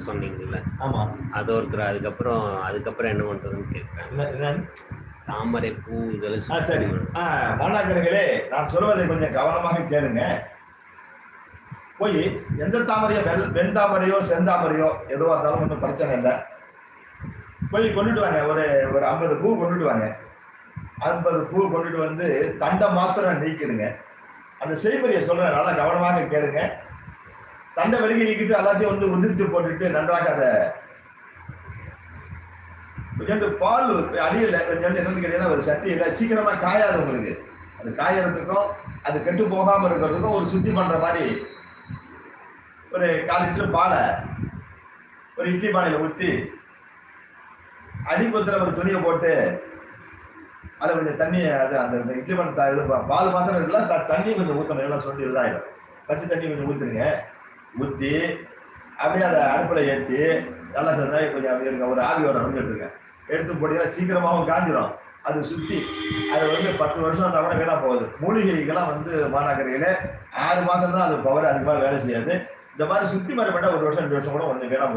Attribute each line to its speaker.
Speaker 1: சொன்னீங்கல்ல,
Speaker 2: ஆமாம்.
Speaker 1: அது ஒருத்தர். அதுக்கப்புறம் என்ன பண்ணுறதுன்னு கேட்குறேன். தாமரை பூ இதெல்லாம்
Speaker 2: சரி.
Speaker 1: சுத்தம்
Speaker 2: மாணாக்கர்களே, நான் சொல்வதை கொஞ்சம் கவனமாக கேளுங்க. போய் எந்த தாமரையோ, வெண்தாமரையோ செந்தாமரையோ எதுவாக இருந்தாலும் ஒன்றும் பிரச்சனை இல்லை. போய் கொண்டுட்டு வாங்க. ஒரு 50 பூ கொண்டுட்டு வாங்க. 50 பூ கொண்டுட்டு வந்து தண்டை மாத்திரம் நீக்கிடுங்க. அந்த செய்முறையை சொல்றேன், நல்லா கவனமாக கேளுங்க. தண்டை வரைக்கும் நீக்கிட்டு எல்லாத்தையும் வந்து உதிர்த்து போட்டுட்டு நன்றாக அதை கொஞ்சம் பால் அடியில் கொஞ்சம் என்னன்னு கேட்டீங்கன்னா ஒரு சட்டி இல்லை, சீக்கிரமா காயாது உங்களுக்கு. அது காயறதுக்கும் அது கெட்டு போகாம இருக்கிறதுக்கும் ஒரு சுத்தி பண்ற மாதிரி ஒரு 1/4 லிட்டர் பாலை ஒரு இட்லி பானையில ஊற்றி அடிப்பத்தில் ஒரு துணியை போட்டு அதை கொஞ்சம் தண்ணி அது அந்த இட்லி பானை பால் மாத்திரம் இல்லை, தண்ணி கொஞ்சம் ஊற்றணும். எல்லாம் சொல்லி இதாகிடும். பச்சை தண்ணி கொஞ்சம் ஊற்றுருங்க. ஊற்றி அப்படியே அதை அடுப்பில் ஏற்றி நல்லா கொஞ்சம் அப்படி இருக்க ஒரு ஆவி வர வந்து எடுத்துருங்க. எடுத்து போட்டீங்கன்னா சீக்கிரமாகவும் காஞ்சிடும். அது சுற்றி அது வந்து 10 வருஷம் அந்த கூட வீணாக போகுது. மூலிகைகள்லாம் வந்து மாணாக்கர்களே 6 மாதம் தான் அது பவர், அதுக்கு மேலே வேலை செய்யாது. இந்த மாதிரி சுற்றி மாதிரி பண்ணால் 1 வருஷம் 2 வருஷம் கூட ஒன்று வீணாக